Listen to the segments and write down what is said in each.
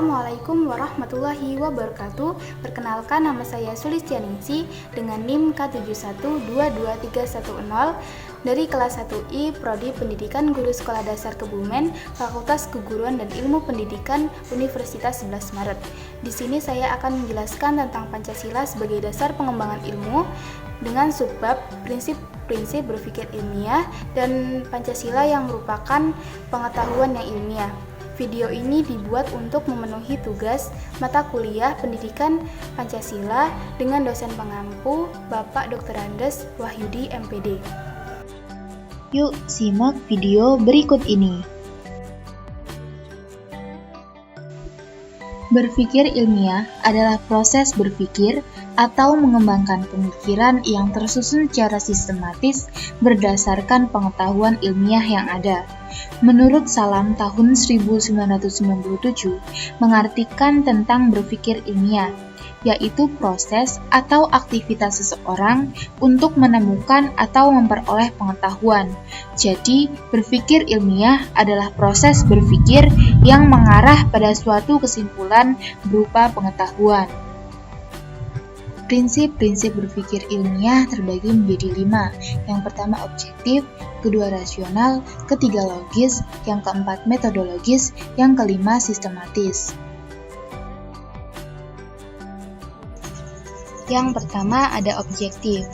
Assalamualaikum warahmatullahi wabarakatuh. Perkenalkan, nama saya Sulistianingsih dengan NIM K71222310 dari kelas 1I Prodi Pendidikan Guru Sekolah Dasar Kebumen, Fakultas Keguruan dan Ilmu Pendidikan Universitas 11 Maret. Di sini saya akan menjelaskan tentang Pancasila sebagai dasar pengembangan ilmu dengan subbab prinsip berpikir ilmiah dan Pancasila yang merupakan pengetahuan yang ilmiah. Video ini dibuat untuk memenuhi tugas mata kuliah Pendidikan Pancasila dengan dosen pengampu Bapak Dr. Andes Wahyudi MPD. Yuk simak video berikut ini. Berpikir ilmiah adalah proses berpikir atau mengembangkan pemikiran yang tersusun secara sistematis berdasarkan pengetahuan ilmiah yang ada. Menurut Salam tahun 1997, mengartikan tentang berpikir ilmiah, yaitu proses atau aktivitas seseorang untuk menemukan atau memperoleh pengetahuan. Jadi, berpikir ilmiah adalah proses berpikir yang mengarah pada suatu kesimpulan berupa pengetahuan. Prinsip-prinsip berpikir ilmiah terbagi menjadi 5. Yang pertama objektif, kedua rasional, ketiga logis, yang keempat metodologis, yang kelima sistematis. Yang pertama ada objektif.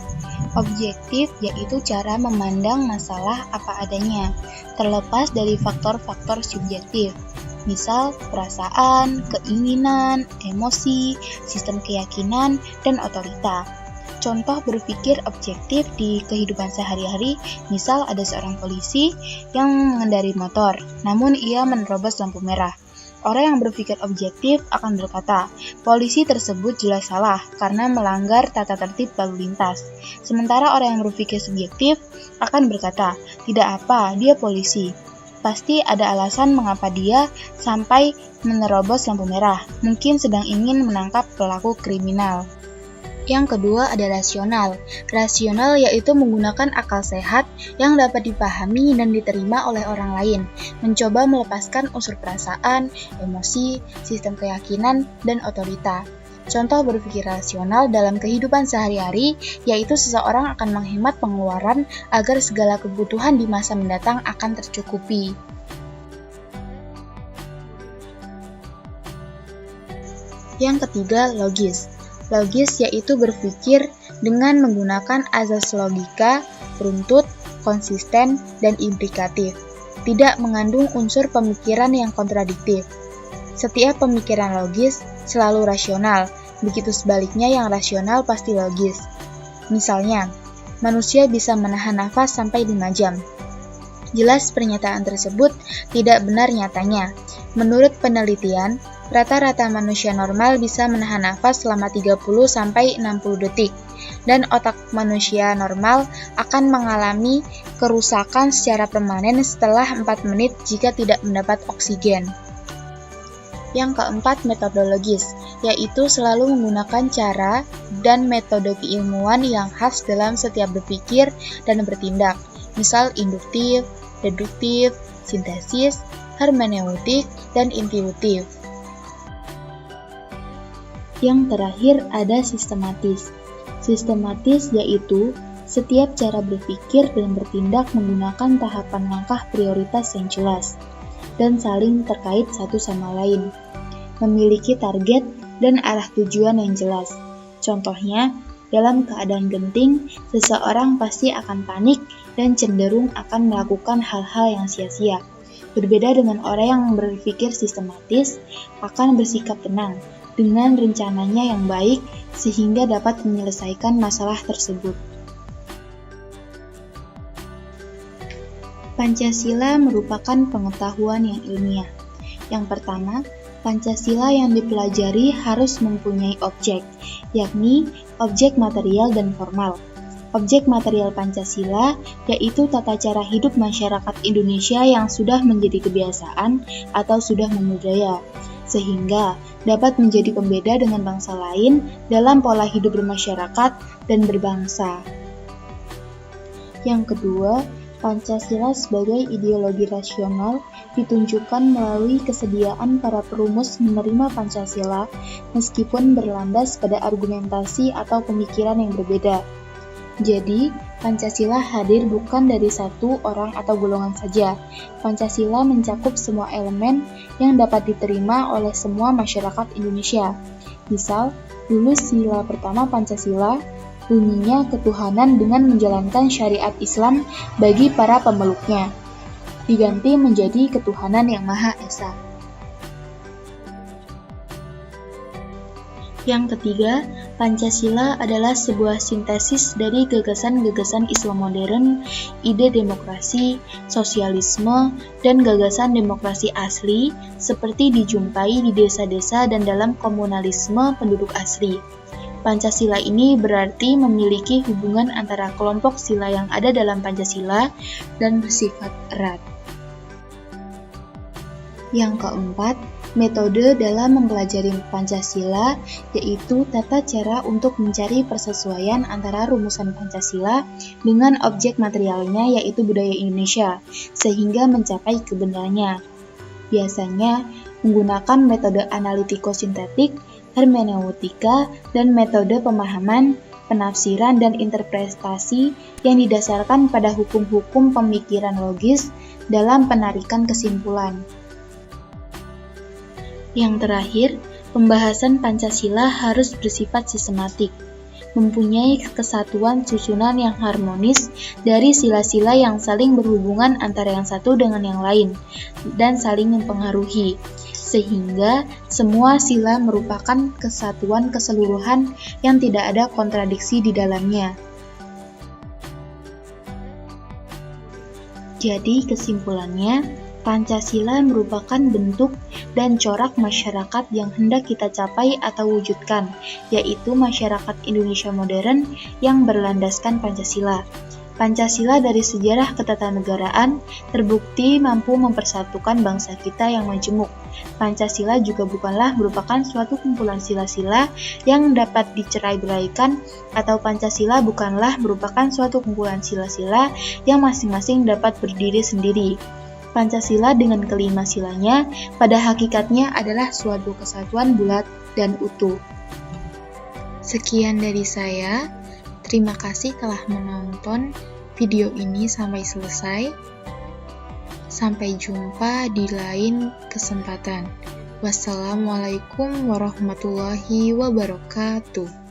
Objektif yaitu cara memandang masalah apa adanya, terlepas dari faktor-faktor subjektif. Misal, perasaan, keinginan, emosi, sistem keyakinan, dan otorita. Contoh berpikir objektif di kehidupan sehari-hari, misal ada seorang polisi yang mengendarai motor, namun ia menerobos lampu merah. Orang yang berpikir objektif akan berkata, polisi tersebut jelas salah karena melanggar tata tertib lalu lintas. Sementara orang yang berpikir subjektif akan berkata, tidak apa, dia polisi. Pasti ada alasan mengapa dia sampai menerobos lampu merah, mungkin sedang ingin menangkap pelaku kriminal. Yang kedua ada rasional. Rasional yaitu menggunakan akal sehat yang dapat dipahami dan diterima oleh orang lain, mencoba melepaskan unsur perasaan, emosi, sistem keyakinan, dan otorita. Contoh berpikir rasional dalam kehidupan sehari-hari yaitu seseorang akan menghemat pengeluaran agar segala kebutuhan di masa mendatang akan tercukupi. Yang ketiga, logis. Logis yaitu berpikir dengan menggunakan azas logika, runtut, konsisten, dan implikatif. Tidak mengandung unsur pemikiran yang kontradiktif. Setiap pemikiran logis selalu rasional, begitu sebaliknya yang rasional pasti logis. Misalnya, manusia bisa menahan nafas sampai 5 jam. Jelas pernyataan tersebut tidak benar nyatanya. Menurut penelitian, rata-rata manusia normal bisa menahan nafas selama 30-60 detik, dan otak manusia normal akan mengalami kerusakan secara permanen setelah 4 menit jika tidak mendapat oksigen. Yang keempat, metodologis, yaitu selalu menggunakan cara dan metode keilmuan yang khas dalam setiap berpikir dan bertindak, misal induktif, deduktif, sintesis, hermeneutik, dan intuitif. Yang terakhir ada sistematis. Sistematis yaitu setiap cara berpikir dan bertindak menggunakan tahapan langkah prioritas yang jelas dan saling terkait satu sama lain, memiliki target dan arah tujuan yang jelas. Contohnya, dalam keadaan genting, seseorang pasti akan panik dan cenderung akan melakukan hal-hal yang sia-sia. Berbeda dengan orang yang berpikir sistematis, akan bersikap tenang dengan rencananya yang baik sehingga dapat menyelesaikan masalah tersebut. Pancasila merupakan pengetahuan yang ilmiah. Yang pertama, Pancasila yang dipelajari harus mempunyai objek, yakni objek material dan formal. Objek material Pancasila yaitu tata cara hidup masyarakat Indonesia yang sudah menjadi kebiasaan atau sudah membudaya, sehingga dapat menjadi pembeda dengan bangsa lain dalam pola hidup bermasyarakat dan berbangsa. Yang kedua, Pancasila sebagai ideologi rasional ditunjukkan melalui kesediaan para perumus menerima Pancasila meskipun berlandas pada argumentasi atau pemikiran yang berbeda. Jadi, Pancasila hadir bukan dari satu orang atau golongan saja. Pancasila mencakup semua elemen yang dapat diterima oleh semua masyarakat Indonesia. Misal, dulu sila pertama Pancasila, bunyinya ketuhanan dengan menjalankan syariat Islam bagi para pemeluknya, diganti menjadi ketuhanan yang Maha Esa. Yang ketiga, Pancasila adalah sebuah sintesis dari gagasan-gagasan Islam modern, ide demokrasi, sosialisme, dan gagasan demokrasi asli seperti dijumpai di desa-desa dan dalam komunalisme penduduk asli. Pancasila ini berarti memiliki hubungan antara kelompok sila yang ada dalam Pancasila dan bersifat erat. Yang keempat, metode dalam mempelajari Pancasila yaitu tata cara untuk mencari persesuaian antara rumusan Pancasila dengan objek materialnya yaitu budaya Indonesia, sehingga mencapai kebenarannya. Biasanya menggunakan metode analitiko-sintetik, hermeneutika, dan metode pemahaman, penafsiran, dan interpretasi yang didasarkan pada hukum-hukum pemikiran logis dalam penarikan kesimpulan. Yang terakhir, pembahasan Pancasila harus bersifat sistematik, mempunyai kesatuan susunan yang harmonis dari sila-sila yang saling berhubungan antara yang satu dengan yang lain, dan saling mempengaruhi, sehingga semua sila merupakan kesatuan keseluruhan yang tidak ada kontradiksi di dalamnya. Jadi kesimpulannya, Pancasila merupakan bentuk dan corak masyarakat yang hendak kita capai atau wujudkan, yaitu masyarakat Indonesia modern yang berlandaskan Pancasila. Pancasila dari sejarah ketatanegaraan terbukti mampu mempersatukan bangsa kita yang majemuk. Pancasila juga bukanlah merupakan suatu kumpulan sila-sila yang dapat dicerai-beraikan, atau Pancasila bukanlah merupakan suatu kumpulan sila-sila yang masing-masing dapat berdiri sendiri. Pancasila dengan kelima silanya pada hakikatnya adalah suatu kesatuan bulat dan utuh. Sekian dari saya. Terima kasih telah menonton video ini sampai selesai. Sampai jumpa di lain kesempatan. Wassalamualaikum warahmatullahi wabarakatuh.